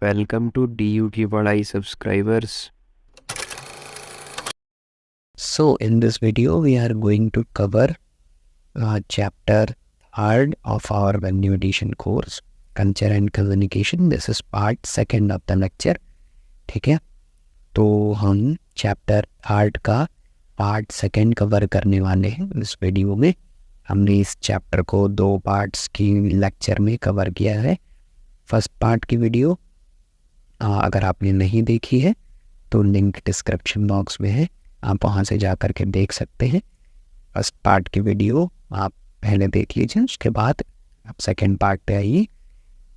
Welcome to DU की पढ़ाई subscribers. So in this video we are going to cover chapter 3rd of our value addition course, culture and communication. This is part 2nd of the lecture. ठीक है, तो हम chapter 3rd का part 2nd cover करने वाले हैं इस video में। हमने इस चैप्टर को 2 पार्ट्स की लेक्चर में कवर किया है। फर्स्ट पार्ट की वीडियो अगर आपने नहीं देखी है तो लिंक डिस्क्रिप्शन बॉक्स में है, आप वहाँ से जा कर के देख सकते हैं। फर्स्ट पार्ट की वीडियो आप पहले देख लीजिए, उसके बाद आप सेकंड पार्ट पे आइए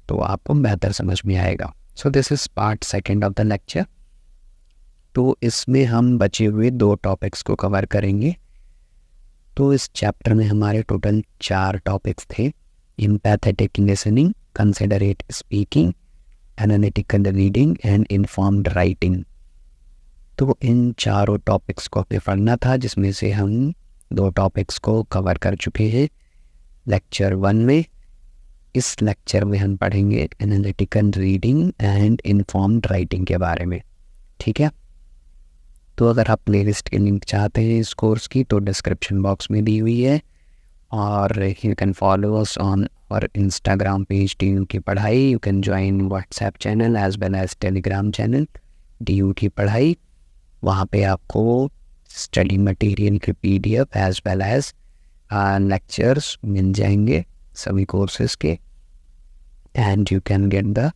तो आपको बेहतर समझ में आएगा। So this is part 2nd of the lecture. तो इसमें हम बचे हुए 2 टॉपिक्स को कवर करेंगे। तो इस चैप्टर में हमारे टोटल 4 टॉपिक्स थे: empathetic listening, considerate speaking, analytical reading and informed writing. तो इन चारों टॉपिक्स को हमें पढ़ना था, जिसमें से हम 2 टॉपिक्स को कवर कर चुके हैं लेक्चर 1 में। इस लेक्चर में हम पढ़ेंगे analytical reading and informed writing के बारे में। ठीक है, तो अगर आप प्लेलिस्ट के लिंक चाहते हैं इस कोर्स की तो डिस्क्रिप्शन बॉक्स में दी हुई है, और you can follow us on our Instagram page DU की पढ़ाई। You can join WhatsApp channel as well as Telegram channel DU की पढ़ाई। वहाँ पे आपको स्टडी मटेरियल की PDF as well as lectures मिल जाएंगे सभी कोर्सेज के, and you can get the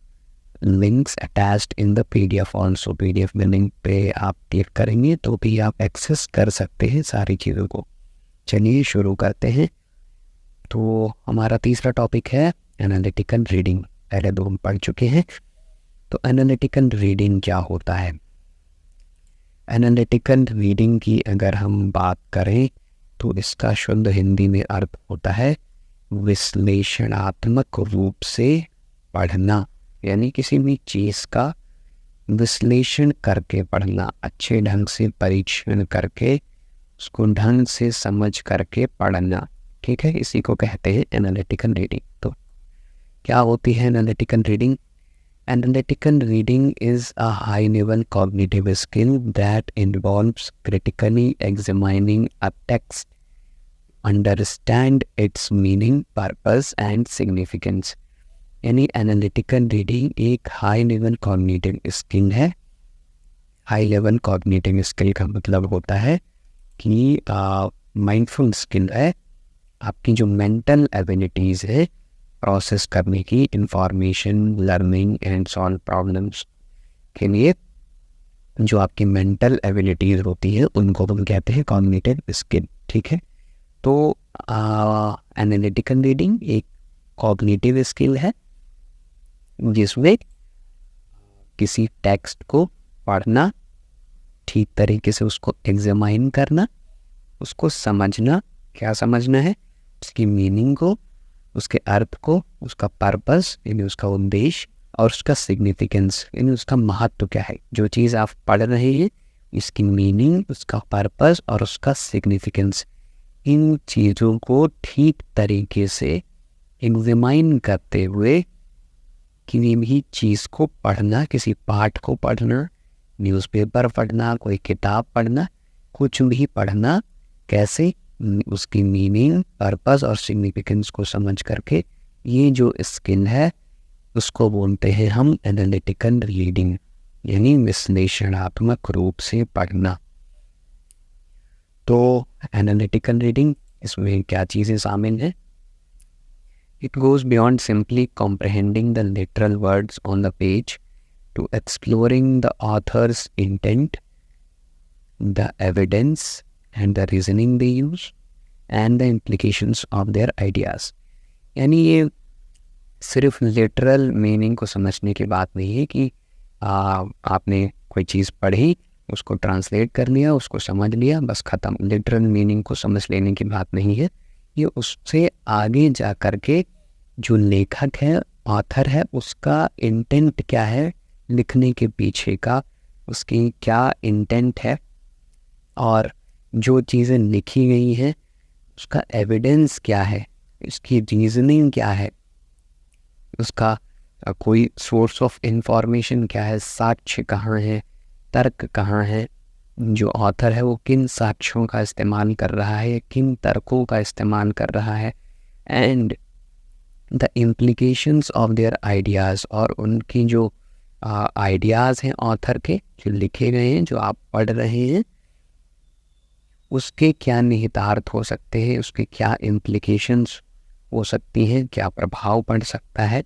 links attached in the PDF also. PDF में लिंक पे आप क्लिक करेंगे तो भी आप एक्सेस कर सकते हैं सारी चीज़ों को। चलिए शुरू करते हैं। तो हमारा तीसरा टॉपिक है एनालिटिकल रीडिंग। पहले 2 हम पढ़ चुके हैं। तो एनालिटिकल रीडिंग क्या होता है? एनालिटिकल रीडिंग की अगर हम बात करें तो इसका शुद्ध हिंदी में अर्थ होता है विश्लेषणात्मक रूप से पढ़ना, यानी किसी भी चीज़ का विश्लेषण करके पढ़ना, अच्छे ढंग से परीक्षण करके उसको ढंग से समझ करके पढ़ना। ठीक है, इसी को कहते हैं एनालिटिकल रीडिंग। तो क्या होती है analytical reading? Analytical reading is a high-level cognitive skill that involves critically examining a text, understand its meaning, purpose and significance। यानी एनालिटिकल रीडिंग एक हाई लेवल कॉग्निटिव स्किल है। हाई लेवल कॉग्निटिव स्किल का मतलब होता है कि mindful skill है, आपकी जो मेंटल एबिलिटीज़ है प्रोसेस करने की, information, learning and solve problems के लिए जो आपकी मेंटल एबिलिटीज़ होती है उनको हम कहते हैं कॉग्निटिव स्किल। ठीक है, तो एनालिटिकल रीडिंग एक कॉग्निटिव स्किल है जिसमें किसी टेक्स्ट को पढ़ना, ठीक तरीके से उसको एग्जामाइन करना, उसको समझना, क्या समझना है, उसकी मीनिंग को, उसके अर्थ को, उसका पर्पस यानी उसका उद्देश्य, और उसका सिग्निफिकेंस यानी उसका महत्व क्या है। जो चीज़ आप पढ़ रहे हैं इसकी मीनिंग, उसका पर्पस और उसका सिग्निफिकेंस, इन चीज़ों को ठीक तरीके से एग्जामाइन करते हुए किसी भी चीज़ को पढ़ना, किसी पाठ को पढ़ना, न्यूज़पेपर पढ़ना, कोई किताब पढ़ना, कुछ भी पढ़ना, कैसे उसकी मीनिंग, पर्पस और सिग्निफिकेंस को समझ करके, ये जो स्किल है उसको बोलते हैं हम एनालिटिकल रीडिंग, यानी विश्लेषणात्मक रूप से पढ़ना। तो एनालिटिकल रीडिंग, इसमें क्या चीज़ें शामिल हैं? It goes beyond simply comprehending the literal words on the page to exploring the author's intent, the evidence and the reasoning they use and the implications of their ideas। यानी ये सिर्फ literal meaning को समझने की बात नहीं है कि आपने कोई चीज़ पढ़ी, उसको ट्रांसलेट कर लिया, उसको समझ लिया, बस ख़त्म। लिटरल मीनिंग को समझ लेने की बात नहीं है। ये उससे आगे जा कर के जो लेखक है, ऑथर है, उसका इंटेंट क्या है, लिखने के पीछे का उसकी क्या इंटेंट है, और जो चीज़ें लिखी गई हैं उसका एविडेंस क्या है, उसकी रीजनिंग क्या है, उसका कोई सोर्स ऑफ इंफॉर्मेशन क्या है, साक्ष्य कहाँ है, तर्क कहाँ है, जो ऑथर है वो किन साक्ष्यों का इस्तेमाल कर रहा है, किन तर्कों का इस्तेमाल कर रहा है, and the implications of their ideas, और उनकी जो आइडियाज़ हैं ऑथर के जो लिखे गए हैं, जो आप पढ़ रहे हैं, उसके क्या निहितार्थ हो सकते हैं, उसके क्या इम्प्लीकेशंस हो सकती हैं, क्या प्रभाव पड़ सकता है,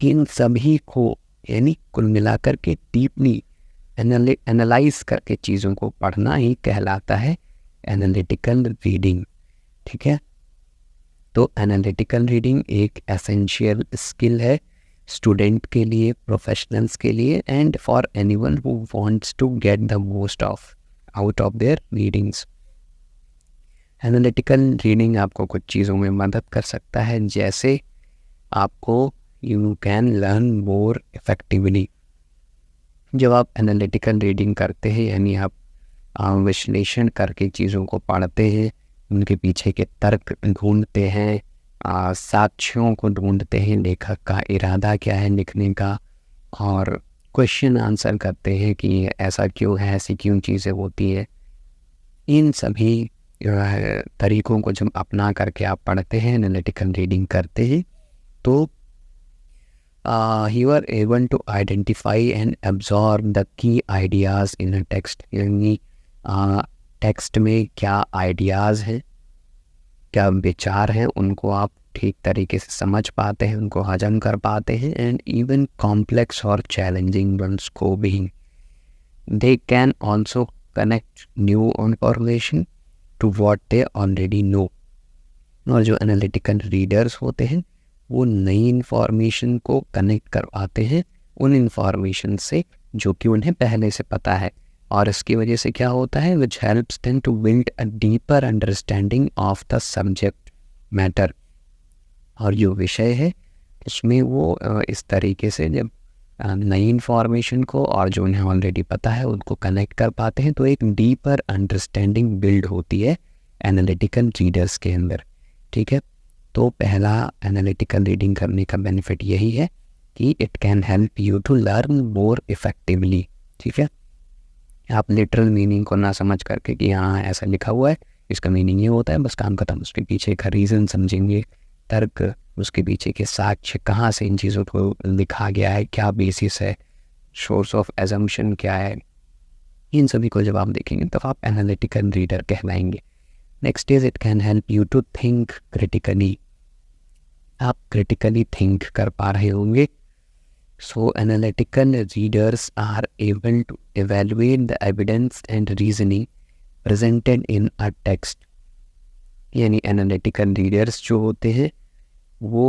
इन सभी को यानी कुल मिलाकर के डीपली एनालाइज करके चीज़ों को पढ़ना ही कहलाता है एनालिटिकल रीडिंग। ठीक है, तो एनालिटिकल रीडिंग एक एसेंशियल स्किल है स्टूडेंट के लिए, प्रोफेशनल्स के लिए, and for anyone who wants to get the most of out of their readings. Analytical reading आपको कुछ चीज़ों में मदद कर सकता है, जैसे आपको you can learn more effectively. जब आप एनालिटिकल रीडिंग करते हैं यानी आप विश्लेषण करके चीज़ों को पढ़ते हैं, उनके पीछे के तर्क ढूंढते हैं, साक्ष्यों को ढूंढते हैं, लेखक का इरादा क्या है लिखने का, और क्वेश्चन आंसर करते हैं कि ऐसा क्यों है, ऐसी क्यों चीज़ें होती है। इन सभी तरीकों को जब अपना करके आप पढ़ते हैं, एनालिटिकल रीडिंग करते हैं, तो you are able to identify and absorb the key ideas in a text। यानी टेक्स्ट में क्या आइडियाज़ हैं, क्या विचार हैं, उनको आप ठीक तरीके से समझ पाते हैं, उनको हजम कर पाते हैं, एंड इवन कॉम्प्लेक्स और चैलेंजिंग वंस को भी। They can also connect new information to what they already know. और जो एनालिटिकल रीडर्स होते हैं वो नई इन्फॉर्मेशन को कनेक्ट करवाते हैं उन इन्फॉर्मेशन से जो कि उन्हें पहले से पता है, और इसकी वजह से क्या होता है, which helps them to build a deeper understanding of the subject matter. और जो विषय है उसमें वो इस तरीके से जब नई इन्फॉर्मेशन को और जो उन्हें ऑलरेडी पता है उनको कनेक्ट कर पाते हैं, तो एक डीपर अंडरस्टैंडिंग बिल्ड होती है एनालिटिकल रीडर्स के अंदर। ठीक है, तो पहला एनालिटिकल रीडिंग करने का बेनिफिट यही है कि it can help you to learn more effectively. ठीक है, आप लिटरल मीनिंग को ना समझ करके कि हाँ ऐसा लिखा हुआ है, इसका मीनिंग ये होता है, बस काम खत्म, उसके पीछे का रीज़न समझेंगे, तर्क, उसके पीछे के साक्ष्य, कहाँ से इन चीज़ों को लिखा गया है, क्या बेसिस है, सोर्स ऑफ एजम्पशन क्या है, इन सभी को जब आप देखेंगे तो आप एनालिटिकल रीडर कहलाएंगे। Next is it can help you to think critically. आप क्रिटिकली थिंक कर पा रहे होंगे। So analytical readers are able to evaluate the evidence and reasoning presented in a text। यानी एनालिटिकल रीडर्स जो होते हैं वो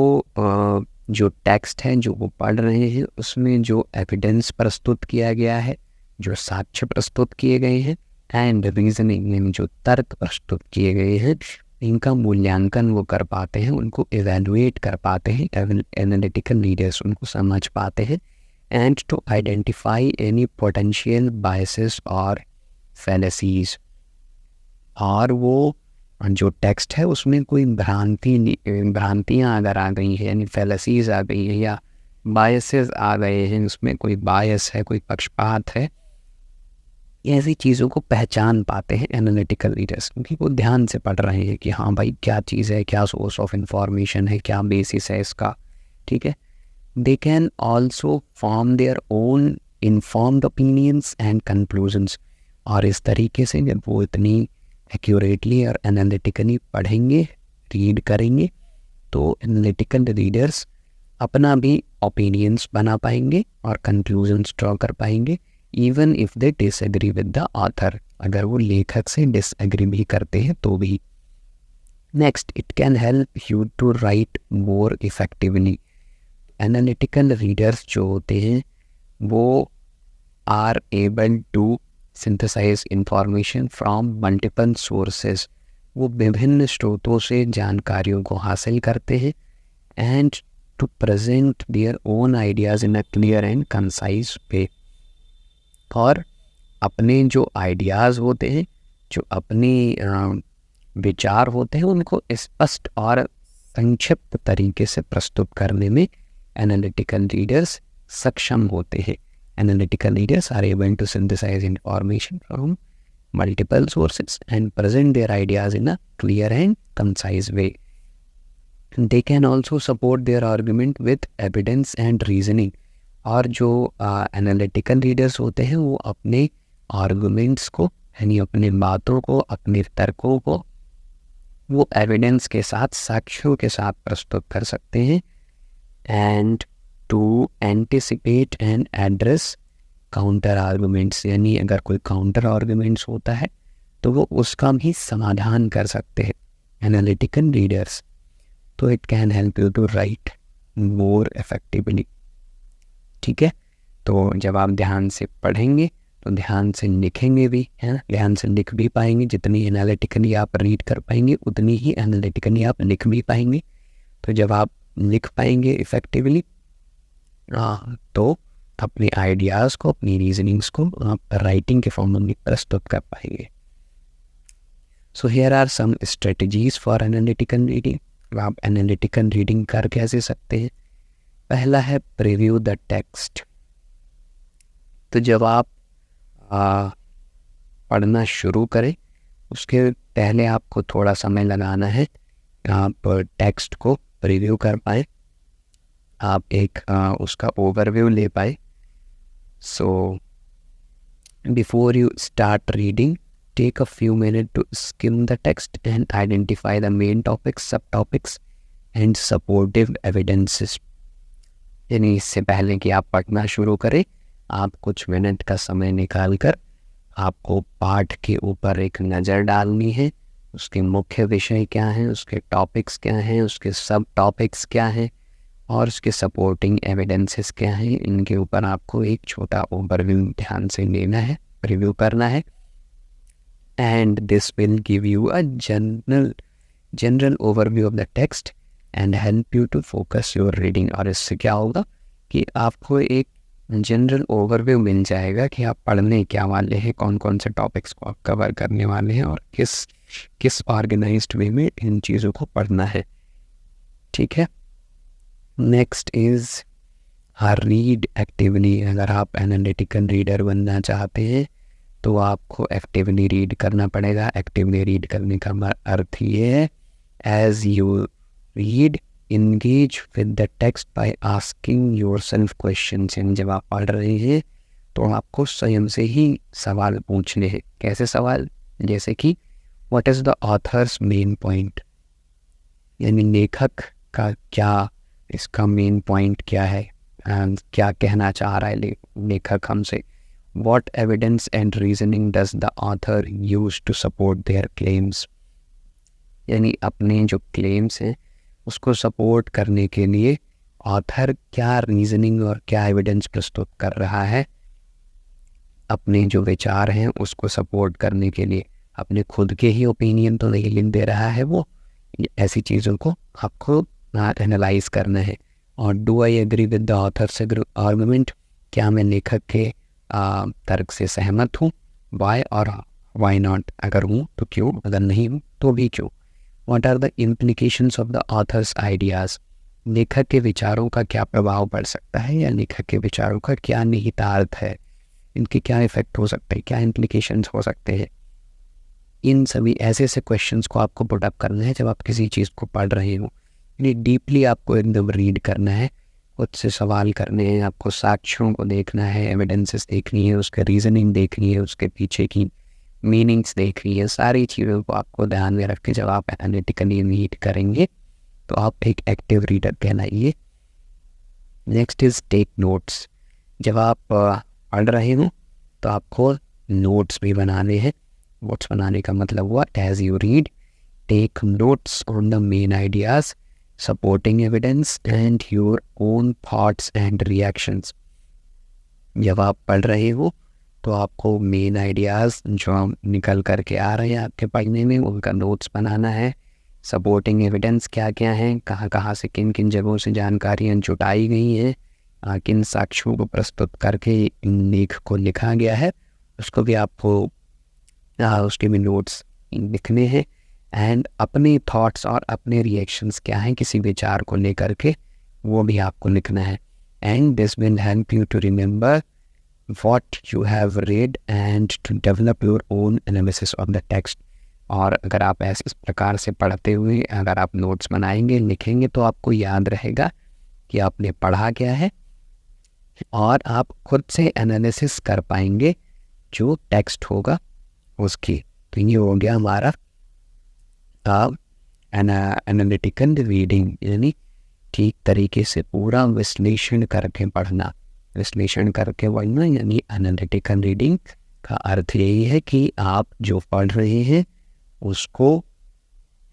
जो टेक्स्ट है जो वो पढ़ रहे हैं उसमें जो एविडेंस प्रस्तुत किया गया है, जो साक्ष्य प्रस्तुत किए गए हैं, एंड रीजनिंग यानी जो तर्क प्रस्तुत किए गए हैं, इनका मूल्यांकन वो कर पाते हैं, उनको इवेलुएट कर पाते हैं। एनालिटिकल रीडर्स उनको समझ पाते हैं, and to identify any potential biases और फैलेसीज। और वो जो टेक्स्ट है उसमें कोई भ्रांतियाँ अगर आ गई हैं, यानी फैलेसीज आ गई है या बायसेस आ गए हैं, उसमें कोई बायस है, कोई पक्षपात है, ऐसी चीज़ों को पहचान पाते हैं एनालिटिकल रीडर्स, क्योंकि वो ध्यान से पढ़ रहे हैं कि हाँ भाई क्या चीज़ है, क्या सोर्स ऑफ इंफॉर्मेशन है, क्या बेसिस है इसका। ठीक है, दे can also form their own informed opinions and conclusions. और इस तरीके से जब वो इतनी एक्यूरेटली और एनालिटिकली पढ़ेंगे, रीड करेंगे, तो एनालिटिकल रीडर्स अपना भी ओपिनियंस बना पाएंगे और कंक्लूजन्स ड्रॉ कर पाएंगे, even if they disagree with the author. अगर वो लेखक से डिसएग्री भी करते हैं तो भी। Next, it can help you to write more effectively. Analytical readers जो होते हैं वो are able to synthesise information from multiple sources. वो विभिन्न स्रोतों से जानकारियों को हासिल करते हैं, and to present their own ideas in a clear and concise way. और अपने जो आइडियाज़ होते हैं, जो अपने विचार होते हैं, उनको स्पष्ट और संक्षिप्त तरीके से प्रस्तुत करने में एनालिटिकल रीडर्स सक्षम होते हैं। Analytical readers are able to synthesise information from multiple sources and present their ideas in a clear and concise way. They can also support their argument with evidence and reasoning. और जो analytical readers होते हैं वो अपने arguments को, यानी अपने बातों को, अपने तर्कों को वो एविडेंस के साथ, साक्ष्यों के साथ प्रस्तुत कर सकते हैं। And to anticipate and address counter arguments, यानी अगर कोई काउंटर आर्गुमेंट्स होता है तो वो उसका भी समाधान कर सकते हैं एनालिटिकल रीडर्स। तो it can help you to write more effectively. ठीक है, तो जब आप ध्यान से पढ़ेंगे तो ध्यान से लिखेंगे भी, है ना, ध्यान से लिख भी पाएंगे। जितनी एनालिटिकली आप रीड कर पाएंगे उतनी ही एनालिटिकली आप लिख भी पाएंगे। तो जब आप लिख पाएंगे इफेक्टिवली तो अपने आइडियाज़ को, अपनी रीजनिंग्स को आप राइटिंग के फॉर्म में प्रस्तुत कर पाएंगे। So here are some strategies for analytical reading. आप एनालिटिकल रीडिंग कर कैसे सकते हैं? पहला है प्रीव्यू द टेक्स्ट। तो जब आप पढ़ना शुरू करें उसके पहले आपको थोड़ा समय लगाना है, आप टेक्स्ट को प्रीव्यू कर पाए, आप एक उसका ओवरव्यू ले पाए। So before you start reading take a few minute to skim the text and identify the main topics, sub topics and supportive evidences. यानी इससे पहले कि आप पढ़ना शुरू करें आप कुछ मिनट का समय निकाल कर आपको पाठ के ऊपर एक नज़र डालनी है। उसके मुख्य विषय क्या हैं, उसके टॉपिक्स क्या हैं, उसके सब टॉपिक्स क्या हैं और उसके सपोर्टिंग एविडेंसेस क्या हैं। इनके ऊपर आपको एक छोटा ओवरव्यू ध्यान से लेना है, रिव्यू करना है। And this will give you a general overview of the text and help you to focus your reading. और इससे क्या होगा कि आपको एक जनरल ओवरव्यू मिल जाएगा कि आप पढ़ने क्या वाले हैं, कौन कौन से टॉपिक्स को आप कवर करने वाले हैं और किस ऑर्गेनाइज्ड वे में इन चीज़ों को पढ़ना है। ठीक है, नेक्स्ट इज़ रीड एक्टिवली। अगर आप एनालिटिकल रीडर बनना चाहते हैं तो आपको एक्टिवली रीड करना पड़ेगा। एक्टिवली रीड करने का अर्थ ये है as you read engage with the text by asking yourself questions। यानी जब आप पढ़ रहे हैं तो आपको स्वयं से ही सवाल पूछने हैं। कैसे सवाल? जैसे कि what is the author's main point, यानी लेखक का क्या, इसका मेन पॉइंट क्या है, क्या कहना चाह रहा है लेखक हमसे। what evidence and reasoning does the author use to support their claims, यानी अपने जो क्लेम्स हैं उसको सपोर्ट करने के लिए ऑथर क्या रीजनिंग और क्या एविडेंस प्रस्तुत कर रहा है। अपने जो विचार हैं उसको सपोर्ट करने के लिए अपने खुद के ही ओपिनियन तो नहीं लिख दे रहा है वो, ऐसी चीज़ों को आपको एनालाइज करना है। और do I agree with the author's argument, क्या मैं लेखक के तर्क से सहमत हूँ, वाई और वाई नॉट, अगर हूँ तो क्यों, अगर नहीं हूँ तो भी क्यों। What are the implications of the author's ideas, लेखक के विचारों का क्या प्रभाव पड़ सकता है या लेखक के विचारों का क्या निहितार्थ है, इनके क्या इफेक्ट हो सकते हैं, क्या implications हो सकते हैं। इन सभी ऐसे ऐसे क्वेश्चंस को आपको पुट अप करना है जब आप किसी चीज़ को पढ़ रहे हो। यानी डीपली आपको एकदम रीड करना है, खुद से सवाल करने हैं, आपको साक्ष्यों को देखना है, एविडेंसेस देखनी है, उसके रीजनिंग देखनी है, उसके पीछे की मीनिंग्स देख रही है। सारी चीज़ों को आपको ध्यान में रख के जब आप एनालिटिकली रीड करेंगे तो आप एक एक्टिव रीडर कहलाइए। Next is take notes. जब आप पढ़ रहे हो तो आपको नोट्स भी बनाने हैं। नोट्स बनाने का मतलब हुआ as you read take notes on the main ideas, supporting evidence and your own thoughts and reactions. जब आप पढ़ रहे हो तो आपको मेन आइडियाज़ जो निकल कर के आ रहे हैं आपके पढ़ने में उनका नोट्स बनाना है। सपोर्टिंग एविडेंस क्या क्या हैं, कहाँ कहाँ से किन किन जगहों से जानकारियाँ जुटाई गई हैं, किन साक्ष्यों को प्रस्तुत करके इन लेख को लिखा गया है, उसको भी आपको उसके भी नोट्स लिखने हैं। एंड अपने थॉट्स और अपने रिएक्शंस क्या हैं किसी विचार को लेकर के, वो भी आपको लिखना है। And this will help you to remember what you have read and to develop your own analysis of the text। और अगर आप इस प्रकार से पढ़ते हुए अगर आप नोट्स बनाएंगे लिखेंगे तो आपको याद रहेगा कि आपने पढ़ा क्या है और आप खुद से एनालिसिस कर पाएंगे जो टेक्स्ट होगा उसकी। तो ये हो गया हमारा एनालिटिकल रीडिंग, यानी ठीक तरीके से पूरा विश्लेषण करके पढ़ना। विश्लेषण करके पढ़ना यानी एनालिटिकल रीडिंग का अर्थ यही है कि आप जो पढ़ रहे हैं उसको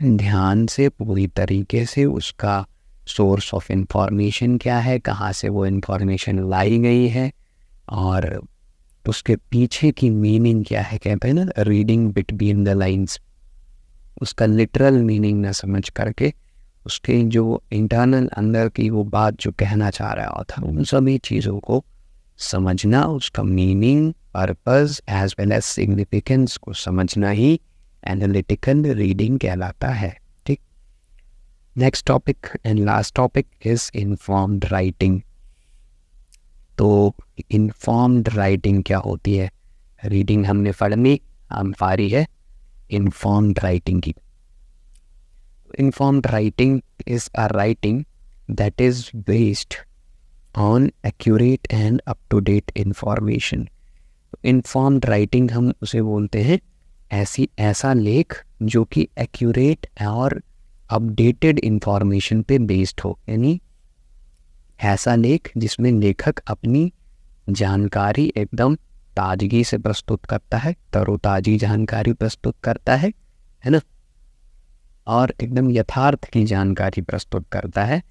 ध्यान से पूरी तरीके से उसका सोर्स ऑफ इंफॉर्मेशन क्या है, कहाँ से वो इंफॉर्मेशन लाई गई है और उसके पीछे की मीनिंग क्या है। कहते हैं ना रीडिंग बिटवीन द लाइंस, उसका लिटरल मीनिंग न समझ करके उसके जो इंटरनल अंदर की वो बात जो कहना चाह रहा होता है उन सभी चीज़ों को समझना, उसका meaning, purpose as well as significance को समझना ही एनालिटिकल रीडिंग कहलाता है। ठीक, next topic and last topic is informed writing. तो इन्फॉर्म्ड राइटिंग क्या होती है? रीडिंग हमने पढ़नी, हम पारी है इन्फॉर्म्ड राइटिंग की। Informed writing is a writing that is based on accurate and up-to-date information। Informed writing हम उसे बोलते हैं ऐसा लेख जो कि accurate और updated information पे based हो, यानी ऐसा लेख जिसमें लेखक अपनी जानकारी एकदम ताजगी से प्रस्तुत करता है, तरोताजी जानकारी प्रस्तुत करता है ना, और एकदम यथार्थ की जानकारी प्रस्तुत करता है।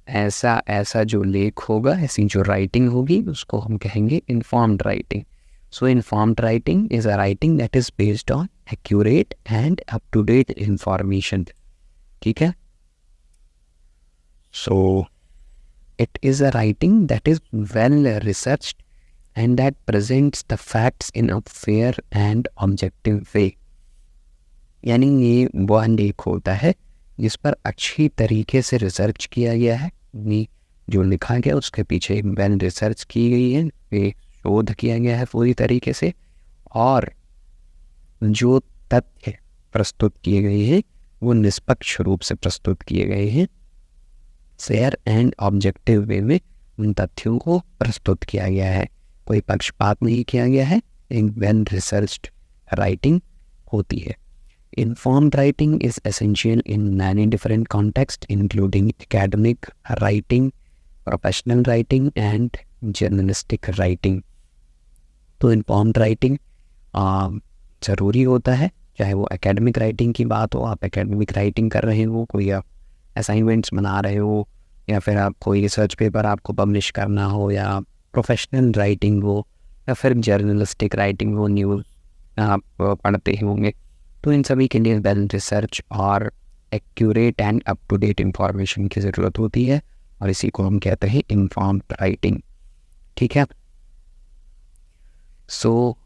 ऐसा जो लेख होगा, ऐसी जो राइटिंग होगी उसको हम कहेंगे informed writing. So informed writing is a writing that is based on accurate and up to date information. ठीक है, so it is a writing that is well researched and that presents the facts in a fair and objective way. यानी ये वह लेख होता है जिस पर अच्छी तरीके से रिसर्च किया गया है, जो लिखा गया उसके पीछे वेल रिसर्च की गई है, ये शोध किया गया है पूरी तरीके से, और जो तथ्य प्रस्तुत किए गए हैं वो निष्पक्ष रूप से प्रस्तुत किए गए हैं, फेयर एंड ऑब्जेक्टिव वे में उन तथ्यों को प्रस्तुत किया गया है, कोई पक्षपात नहीं किया गया है, एक वेल रिसर्च्ड राइटिंग होती है। Informed writing is essential in many different contexts, including academic writing, professional writing, and journalistic writing। तो informed writing ज़रूरी होता है, चाहे वो एकेडमिक राइटिंग की बात हो, आप एकेडमिक राइटिंग कर रहे हो, कोई आप असाइनमेंट्स बना रहे हो, या फिर आप कोई रिसर्च पेपर आपको पब्लिश करना हो, या प्रोफेशनल राइटिंग हो, या फिर जर्नलिस्टिक राइटिंग हो, न्यूज़ आप पढ़ते होंगे, तो इन सभी के लिए वेल रिसर्च और accurate and up to date information की ज़रूरत होती है, और इसी को हम कहते हैं इन्फॉर्म्ड राइटिंग। ठीक है, so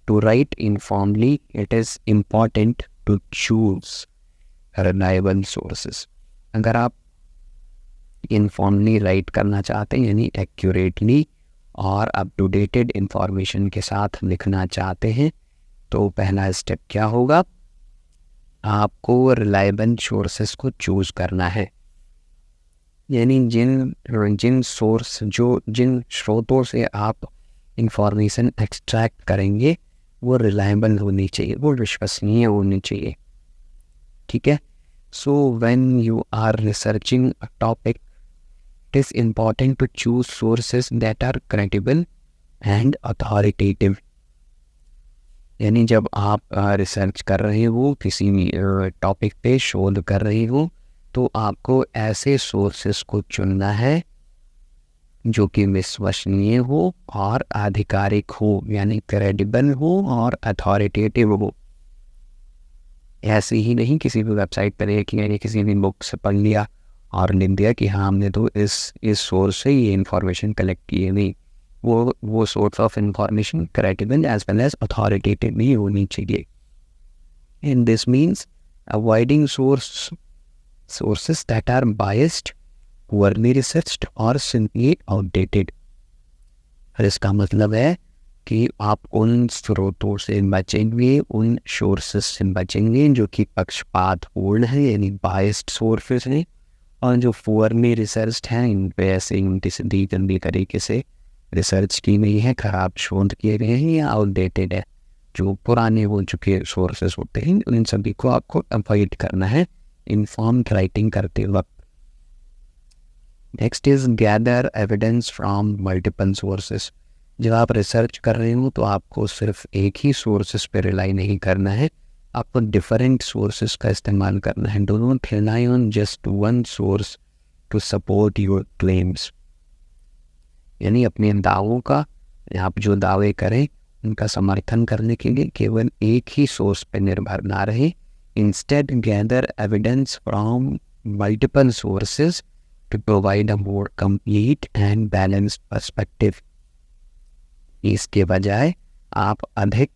to write informally it is important to choose reliable sources. अगर आप इन्फॉर्मली राइट करना चाहते हैं, यानी एक्यूरेटली और अप टू डेटेड इंफॉर्मेशन के साथ लिखना चाहते हैं, तो पहला स्टेप क्या होगा? आपको रिलायबल सोर्सेस को चूज़ करना है, यानी जिन स्रोतों से आप इंफॉर्मेशन एक्सट्रैक्ट करेंगे वो रिलायबल होनी चाहिए, वो विश्वसनीय होनी चाहिए। ठीक है, so when you are researching a topic it is important to choose sources that are credible and authoritative. यानी जब आप रिसर्च कर रहे हो, किसी टॉपिक पे शोध कर रहे हो, तो आपको ऐसे सोर्सेस को चुनना है जो कि विश्वसनीय हो और आधिकारिक हो, यानी क्रेडिबल हो और अथॉरिटेटिव हो। ऐसे ही नहीं किसी भी वेबसाइट पर एक यानी किसी भी बुक से पढ़ लिया और लिख दिया कि हाँ हमने तो इस सोर्स से ये इंफॉर्मेशन कलेक्ट की है। नहीं, वो source of information credible as well as authoritative भी होनी चाहिए। And this means avoiding sources that are biased poorly researched और सिंपली आउटडेटेड। और इसका मतलब है कि आप उन स्रोतों से बचेंगे, उन सोर्सेस से बचेंगे जो कि पक्षपातपूर्ण है, यानी बाइस्ड सोर्सेस हैं, और जो पुअरली रिसर्च हैं इन पे ऐसे सीधी गंदी तरीके से रिसर्च की गई है, खराब शोध किए गए हैं या आउटडेटेड है, जो पुराने हो चुके सोर्सेस होते हैं, इन सभी को आपको अवॉइड करना है इन्फॉर्म्ड राइटिंग करते वक्त। Next is gather evidence from multiple sources. जब आप रिसर्च कर रहे हो तो आपको सिर्फ एक ही सोर्सेस पे रिलाई नहीं करना है, आपको डिफरेंट सोर्सेस का इस्तेमाल करना है। Do not rely on just one source to support your claims, यानी अपने दावों का, आप जो दावे करें उनका समर्थन करने के लिए केवल एक ही सोर्स पे निर्भर ना रहे। Instead gather evidence from multiple sources to provide a more complete and balanced perspective. इसके बजाय आप अधिक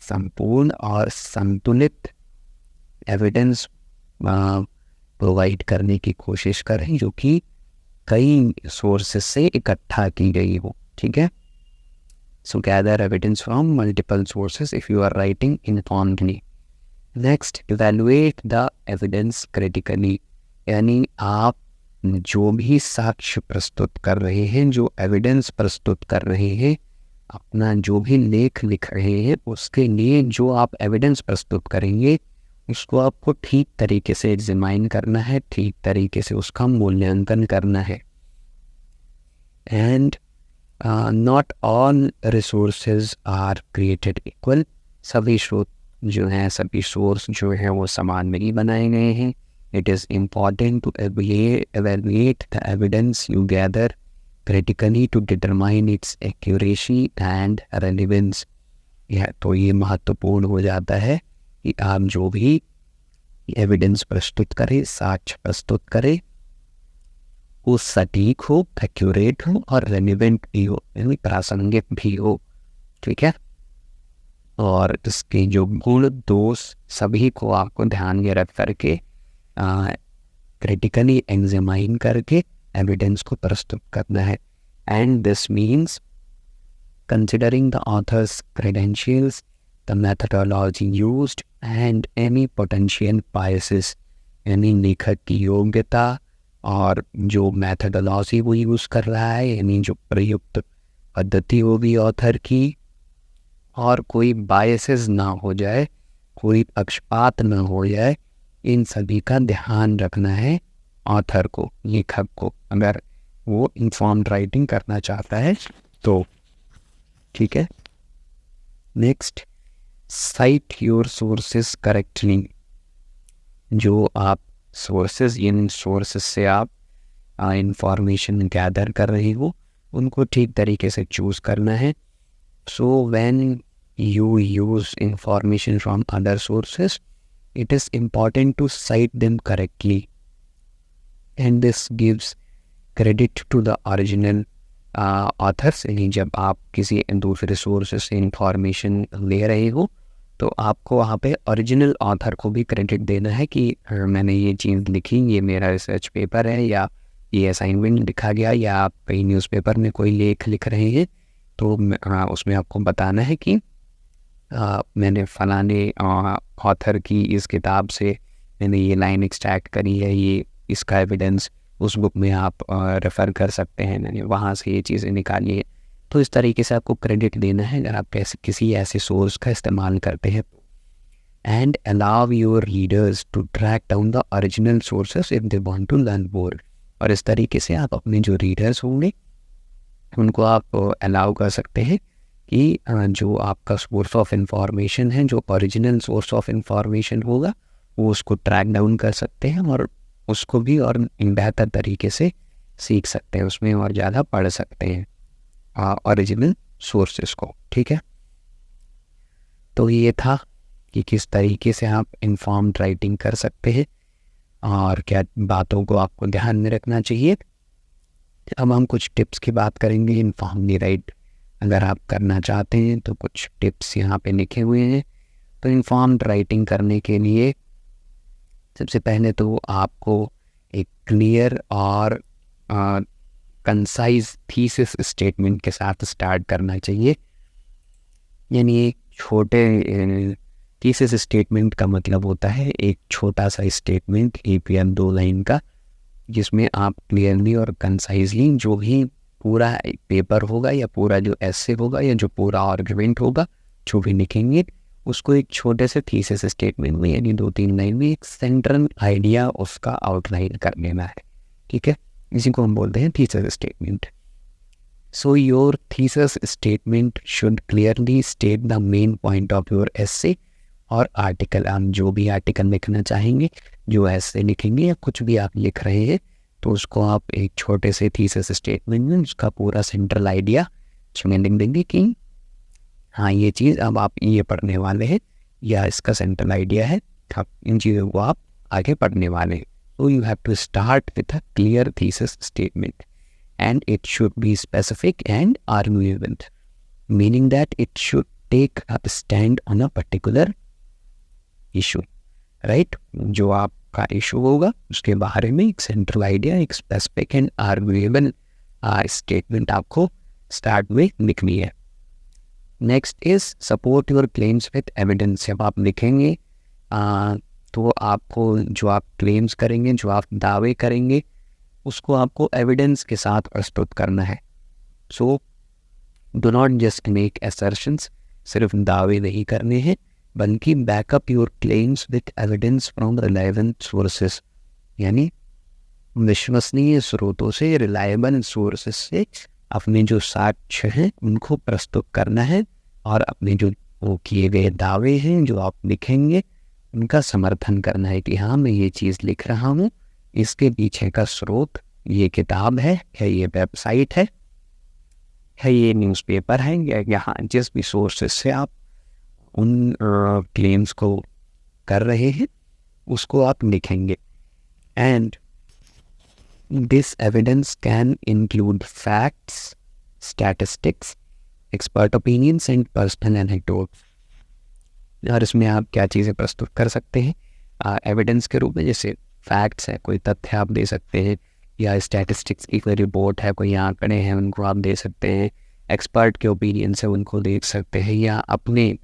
संपूर्ण और संतुलित एविडेंस प्रोवाइड करने की कोशिश करें जो कि कई सोर्सेस से इकट्ठा की गई हो, ठीक है। So gather evidence from multiple sources if you are writing informedly. Next, evaluate the evidence critically, यानी आप जो भी साक्ष्य प्रस्तुत कर रहे हैं, जो एविडेंस प्रस्तुत कर रहे हैं, अपना जो भी लेख लिख रहे हैं, उसके लिए जो आप एविडेंस प्रस्तुत करेंगे उसको आपको ठीक तरीके से एग्जामाइन करना है, ठीक तरीके से उसका मूल्यांकन करना है। And not all resources are created equal, सभी स्रोत जो हैं, सभी सोर्स जो हैं वो समान नहीं बनाए गए हैं। It is important to evaluate the evidence you gather critically to determine its accuracy and relevance। तो ये महत्वपूर्ण हो जाता है कि आप जो भी एविडेंस प्रस्तुत करें, साक्ष्य प्रस्तुत करें, वो सटीक हो, एक्यूरेट हो और रेलिवेंट भी हो, यानी प्रासंगिक भी हो, ठीक है। और इसके जो गुण दोष सभी को आपको ध्यान में रख करके क्रिटिकली एग्जामाइन करके एविडेंस को प्रस्तुत करना है। And this means considering the author's credentials, the methodology used and any potential biases, यानी लेखक की योग्यता और जो मेथडोलॉजी वो यूज़ कर रहा है, यानी जो प्रयुक्त पद्धति होगी ऑथर की, और कोई बायसेस ना हो जाए, कोई पक्षपात ना हो जाए, इन सभी का ध्यान रखना है ऑथर को, लेखक को, अगर वो इन्फॉर्म्ड राइटिंग करना चाहता है तो, ठीक है। Next, site your sources correctly. जो आप सोर्सेस, इन सोर्सेस से आप इंफॉर्मेशन गैदर कर रहे हो उनको ठीक तरीके से चूज़ करना है। So when you use information from other sources, it is important to cite them correctly, and this gives credit to the original authors। यानी जब आप किसी दूसरे सोर्सेस से इंफॉर्मेशन ले रहे हो तो आपको वहाँ पे ओरिजिनल ऑथर को भी क्रेडिट देना है कि मैंने ये चीज़ लिखी, ये मेरा रिसर्च पेपर है, या ये असाइनमेंट लिखा गया, या आप कहीं न्यूज़पेपर में कोई लेख लिख रहे हैं तो उसमें आपको बताना है कि मैंने फलाने ऑथर की इस किताब से मैंने ये लाइन एक्सट्रैक्ट करी है, ये इसका एविडेंस उस बुक में आप रेफ़र कर सकते हैं, मैंने वहाँ से ये चीज़ें निकाली है। तो इस तरीके से आपको क्रेडिट देना है अगर आप किसी ऐसे सोर्स का इस्तेमाल करते हैं। And allow your readers to track down the original sources if they want to learn more. और इस तरीके से आप अपने जो रीडर्स होंगे उनको आप अलाउ कर सकते हैं कि जो आपका सोर्स ऑफ इंफॉर्मेशन है, जो ओरिजिनल सोर्स ऑफ इंफॉर्मेशन होगा, वो उसको ट्रैक डाउन कर सकते हैं और उसको भी और बेहतर तरीके से सीख सकते हैं, उसमें और ज़्यादा पढ़ सकते हैं ओरिजिनल सोर्सेस को, ठीक है। तो ये था कि किस तरीके से आप इन्फॉर्म्ड राइटिंग कर सकते हैं और क्या बातों को आपको ध्यान में रखना चाहिए। अब हम कुछ टिप्स की बात करेंगे इन्फॉर्मली राइट अगर आप करना चाहते हैं तो कुछ टिप्स यहाँ पे लिखे हुए हैं। तो इन्फॉर्म्ड राइटिंग करने के लिए सबसे पहले तो आपको एक क्लियर और कंसाइज थीसिस स्टेटमेंट के साथ स्टार्ट करना चाहिए। यानी एक छोटे थीसिस स्टेटमेंट का मतलब होता है एक छोटा सा स्टेटमेंट 1 या 2 लाइन का, जिसमें आप क्लियरली और कंसाइजली जो भी पूरा पेपर होगा या पूरा जो एसे होगा या जो पूरा आर्गुमेंट होगा जो भी लिखेंगे उसको एक छोटे से थीसिस स्टेटमेंट में यानी 2-3 लाइन में एक सेंट्रल आइडिया उसका आउटलाइन कर लेना है। ठीक है, इसी को हम बोलते हैं thesis statement. So your thesis statement should clearly state the main point of your एसे और आर्टिकल। आप जो भी आर्टिकल लिखना चाहेंगे, जो एसे लिखेंगे या कुछ भी आप लिख रहे हैं, तो उसको आप एक छोटे से थीसिस स्टेटमेंट में उसका पूरा सेंट्रल आइडिया उसमें लिख देंगे कि हाँ ये चीज़ अब आप ये पढ़ने वाले हैं या इसका सेंट्रल आइडिया है, आप इन चीज़ों को आप आगे पढ़ने वाले हैं। So you have to start with a clear thesis statement and it should be specific and arguable, meaning that it should take a stand on a particular issue, right? जो आपका इशू होगा उसके बारे में एक सेंट्रल आइडिया, एक specific and आर्गुएबल statement आपको start में लिखनी है। Next is support your claims with evidence. जब आप लिखेंगे तो आपको जो आप क्लेम्स करेंगे, जो आप दावे करेंगे, उसको आपको एविडेंस के साथ प्रस्तुत करना है। So do not just make assertions, सिर्फ दावे नहीं करने हैं बल्कि backup your claims with evidence from reliable sources, यानी विश्वसनीय स्रोतों से, रिलायबल सोर्सेस से अपने जो साक्ष्य हैं उनको प्रस्तुत करना है और अपने जो वो किए गए दावे हैं जो आप लिखेंगे उनका समर्थन करना है कि हाँ मैं ये चीज़ लिख रहा हूँ, इसके पीछे का स्रोत ये किताब है या ये वेबसाइट है या ये न्यूज़पेपर है या यहाँ जिस भी सोर्सेस से आप उन क्लेम्स को कर रहे हैं उसको आप लिखेंगे। And this evidence can include facts, statistics, expert opinions and personal anecdotes. और इसमें आप क्या चीज़ें प्रस्तुत कर सकते हैं एविडेंस के रूप में, जैसे फैक्ट्स है, कोई तथ्य आप दे सकते हैं, या स्टैटिस्टिक्स की कोई रिपोर्ट है, कोई आंकड़े हैं उनको आप दे सकते हैं, एक्सपर्ट के ओपिनियन से उनको देख सकते हैं, या अपने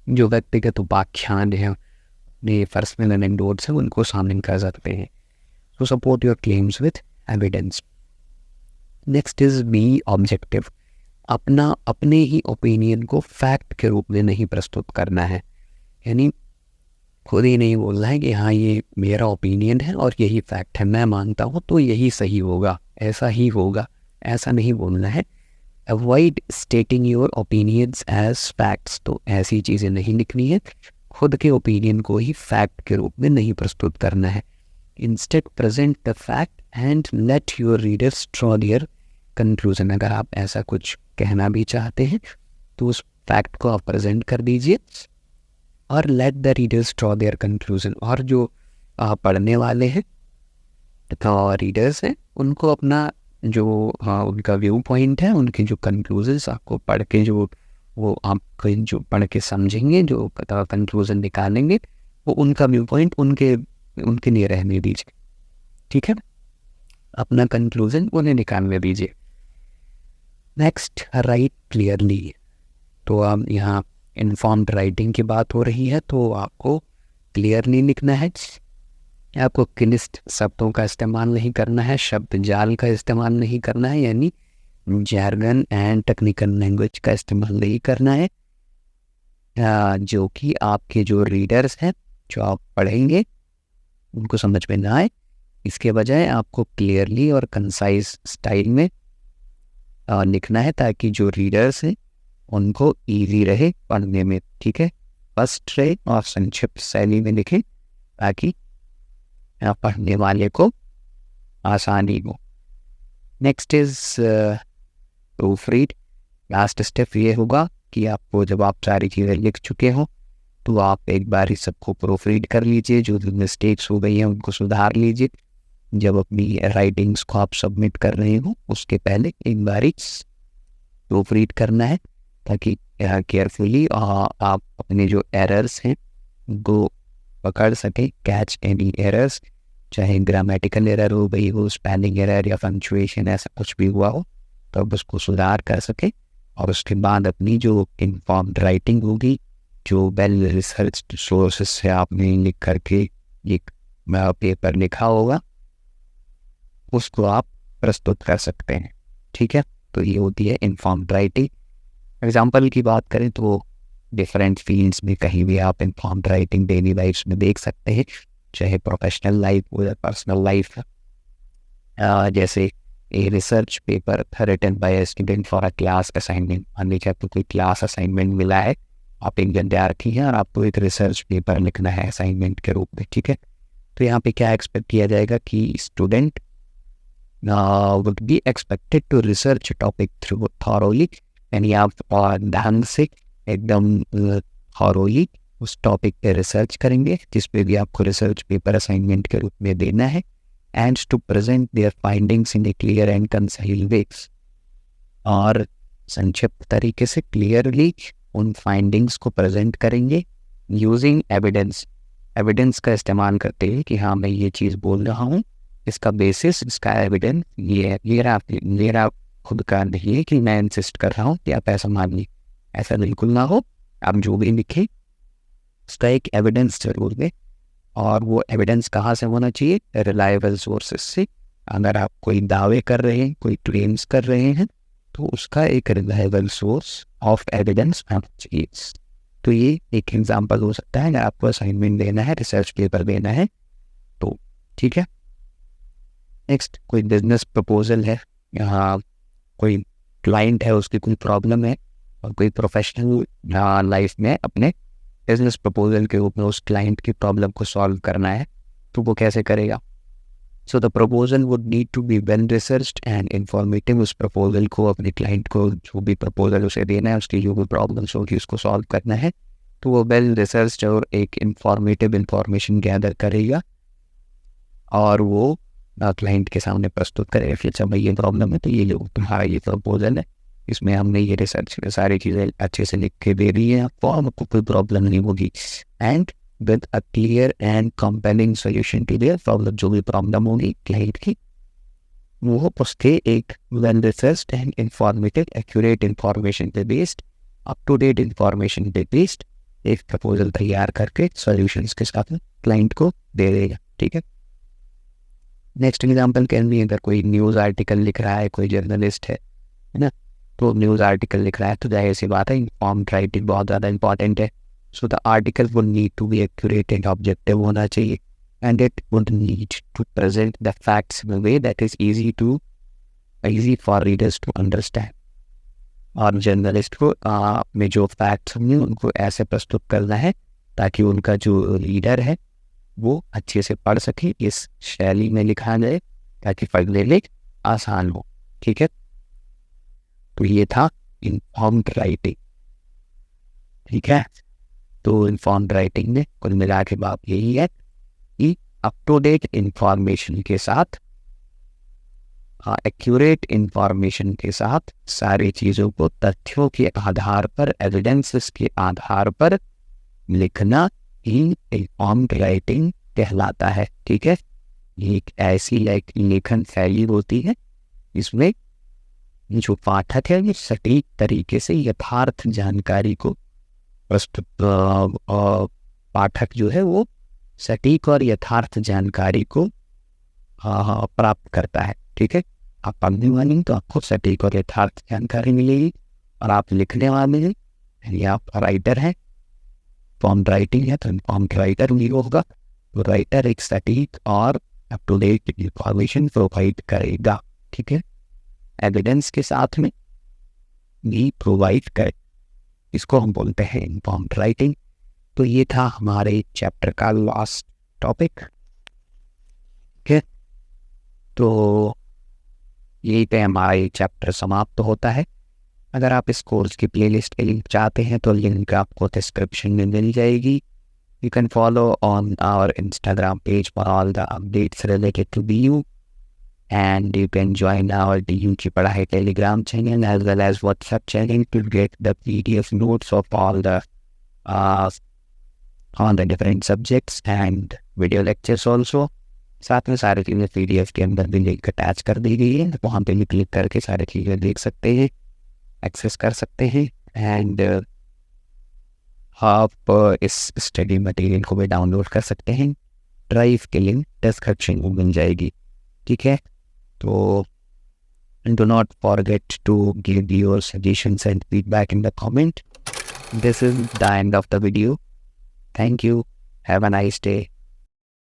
जो व्यक्तिगत उपाख्यान है, अपने पर्सनल एनेक्डोट्स हैं उनको शामिल कर सकते हैं। So support your claims with evidence. Next is be objective. अपने ही ओपिनियन को फैक्ट के रूप में नहीं प्रस्तुत करना है, यानी खुद ही नहीं बोलना है कि हाँ ये मेरा ओपिनियन है और यही फैक्ट है, मैं मानता हूँ तो यही सही होगा, ऐसा ही होगा, ऐसा नहीं बोलना है। Avoid stating your opinions as facts, तो ऐसी चीज़ें नहीं लिखनी है, खुद के ओपिनियन को ही फैक्ट के रूप में नहीं प्रस्तुत करना है। Instead present the fact and let your readers draw their conclusion. अगर आप ऐसा कुछ कहना भी चाहते हैं तो उस फैक्ट को आप प्रेजेंट कर दीजिए और let the readers draw their conclusion. और जो पढ़ने वाले हैं तथा रीडर्स हैं उनको अपना जो उनका व्यू पॉइंट है, उनके जो कंक्लूजन्स आपको पढ़ के जो वो आप जो पढ़ के समझेंगे, जो कंक्लूजन निकालेंगे, वो उनका व्यू पॉइंट उनके लिए रहने दीजिए। ठीक है, अपना कंक्लूजन उन्हें निकालने दीजिए। Next, right clearly. तो अब यहाँ इन्फॉर्म्ड राइटिंग की बात हो रही है, तो आपको क्लियरली लिखना है, आपको क्लिष्ट शब्दों का इस्तेमाल नहीं करना है, शब्द जाल का इस्तेमाल नहीं करना है, यानी जार्गन एंड टेक्निकल लैंग्वेज का इस्तेमाल नहीं करना है जो कि आपके जो रीडर्स हैं, जो आप पढ़ेंगे, उनको समझ में ना आए। इसके बजाय आपको क्लियरली और कंसाइज स्टाइल में लिखना है ताकि जो रीडर्स हैं उनको इजी रहे पढ़ने में। ठीक है, स्पष्ट रहे और संक्षिप्त शैली में लिखें ताकि पढ़ने वाले को आसानी हो। Next is proof read. Last step ये होगा कि आपको जब आप सारी चीज़ें लिख चुके हो तो आप एक बार ही सबको प्रूफ रीड कर लीजिए, जो मिस्टेक्स हो गई हैं उनको सुधार लीजिए। जब अपनी राइटिंग्स को आप सबमिट कर रहे हो उसके पहले एक बार ही प्रूफ रीड करना है ताकि केयरफुली आप अपने जो एरर्स हैं उनको पकड़ सकें, कैच एनी एरर्स चाहे ग्रामेटिकल एरर हो गई हो, स्पेलिंग एरर या पंक्चुएशन ऐसा कुछ भी हुआ हो, तो अब उसको सुधार कर सके। और उसके बाद अपनी जो इन्फॉर्म्ड राइटिंग होगी, जो वेल रिसर्च सोर्सेस से आपने लिख करके एक पेपर लिखा होगा, उसको आप प्रस्तुत कर सकते हैं। ठीक है, तो ये होती है इन्फॉर्म्ड राइटिंग। एग्जाम्पल की बात करें तो डिफरेंट फील्ड्स में कहीं भी आप इन्फॉर्म्ड राइटिंग डेली लाइफ में देख सकते हैं, चाहे प्रोफेशनल लाइफ हो या पर्सनल लाइफ। जैसे a research paper written by a student for a class assignment. मान लीजिए आपको कोई क्लास असाइनमेंट मिला है, आप एक विद्यार्थी हैं और आपको एक रिसर्च पेपर लिखना है असाइनमेंट के रूप में। ठीक है, तो यहाँ पे क्या एक्सपेक्ट किया जाएगा कि student would be expected to research a topic through thoroughly, यानी आप ढंग से एकदम thoroughly उस टॉपिक पे रिसर्च करेंगे जिस पे भी आपको रिसर्च पेपर असाइनमेंट के रूप में देना है, and to present their findings in a clear and concise way, और संक्षिप्त तरीके से क्लियरली उन फाइंडिंग्स को प्रेजेंट करेंगे यूजिंग एविडेंस। एविडेंस का इस्तेमाल करते हैं कि हाँ मैं ये चीज़ बोल रहा हूँ, इसका बेसिस, इसका एविडेंस ये है। मेरा खुद का नहीं है कि मैं इंसिस्ट कर रहा हूँ कि आप ऐसा मानिए, ऐसा बिल्कुल ना हो। आप जो भी लिखें उसका एक एविडेंस जरूर दें, और वो एविडेंस कहाँ से होना चाहिए? रिलायबल सोर्सेस से। अगर आप कोई दावे कर रहे हैं, कोई क्लेम्स कर रहे हैं, तो उसका एक रिलायबल सोर्स ऑफ एविडेंस होना चाहिए। तो ये एक एग्जांपल हो सकता है अगर आपको असाइनमेंट देना है, रिसर्च पेपर देना है तो। ठीक है, नेक्स्ट कोई बिजनेस प्रपोजल है, यहाँ कोई क्लाइंट है, उसकी कोई प्रॉब्लम है और कोई प्रोफेशनल लाइफ में अपने बिजनेस प्रपोजल के रूप में उस क्लाइंट की प्रॉब्लम को सॉल्व करना है, तो वो कैसे करेगा? So the proposal would need to be well researched and informative. उस प्रपोजल को अपने क्लाइंट को जो भी प्रपोजल उसे देना है, उसकी जो भी प्रॉब्लम्स होगी उसको सॉल्व करना है, तो वो वेल रिसर्च्ड और एक इंफॉर्मेटिव इंफॉर्मेशन गैदर करेगा और वो क्लाइंट के सामने प्रस्तुत करेगा कि अच्छा भाई ये प्रॉब्लम है, तो ये जो तुम्हारा ये प्रपोजल है इसमें हमने ये रिसर्च में सारी चीज़ें अच्छे से लिख के दे दी है आपको, आपको कोई प्रॉब्लम नहीं होगी। And with a clear and compelling solution to their problem, जो भी प्रॉब्लम होगी क्लाइंट की, वो उसके एक well researched and informative accurate information पे based, up to date information पे बेस्ड एक प्रपोजल तैयार करके सॉल्यूशंस के साथ क्लाइंट को दे देगा। ठीक है, नेक्स्ट एग्जाम्पल कैन बी, अगर कोई न्यूज़ आर्टिकल लिख रहा है, कोई जर्नलिस्ट है ना, तो न्यूज़ आर्टिकल लिख रहा है तो जाहिर सी बात है इन्फॉर्म्ड राइटिंग बहुत ज़्यादा इंपॉर्टेंट है। So the article would need to be accurate and objective होना चाहिए, and it would need to present the facts in a way that is easy for readers to understand. और journalist को में जो facts होंगे उनको ऐसे प्रस्तुत करना है ताकि उनका जो रीडर है वो अच्छे से पढ़ सके, इस शैली में लिखा जाए ताकि पढ़ने में आसान हो। ठीक है, तो ये था इन्फॉर्म्ड राइटिंग। ठीक है, तो इन्फॉर्म्ड राइटिंग में कुल मिला के बात यही है कि अप टू डेट इंफॉर्मेशन के साथ, एक्यूरेट इंफॉर्मेशन के साथ सारी चीज़ों को तथ्यों के आधार पर, एविडेंसेस के आधार पर लिखना ही इन्फॉर्म्ड राइटिंग कहलाता है। ठीक है, ये एक ऐसी लेखन शैली होती है इसमें जो पाठक है ये सटीक तरीके से यथार्थ जानकारी को प्रस्तुत, पाठक जो है वो सटीक और यथार्थ जानकारी को प्राप्त करता है। ठीक है, आप पढ़ने वाले हैं तो आपको सटीक और यथार्थ जानकारी मिलेगी, और आप लिखने वाले हैं यानी आप राइटर हैं, इन्फॉर्म्ड राइटिंग है तो इन्फॉर्म्ड राइटर भी होगा, तो राइटर एक सटीक और up to date information provide करेगा। ठीक है, एविडेंस के साथ में भी प्रोवाइड कर, इसको हम बोलते हैं इन्फॉर्म्ड राइटिंग। तो ये था हमारे चैप्टर का लास्ट टॉपिक। ठीक है, तो यही पे हमारा ये चैप्टर समाप्त होता है। अगर आप इस कोर्स की प्लेलिस्ट के लिंक चाहते हैं तो लिंक आपको डिस्क्रिप्शन में मिल जाएगी। You can follow on our Instagram page for all the updates related to DU, and you can join our DU की पढ़ाई Telegram channel as well as WhatsApp channel to get the PDF notes of all the on the different subjects and video lectures also. साथ में सारी चीज़ें PDF के अंदर भी link attach कर दी गई है, वहाँ पे भी क्लिक करके सारी चीज़ें देख सकते हैं, एक्सेस कर सकते हैं। एंड आप इस स्टडी मटेरियल को भी डाउनलोड कर सकते हैं, ड्राइव के लिंक डिस्क्रिप्शन में मिल जाएगी। ठीक है, तो do not forget to give your suggestions and feedback in the comment. This is the end of the video. Thank you. Have a nice day.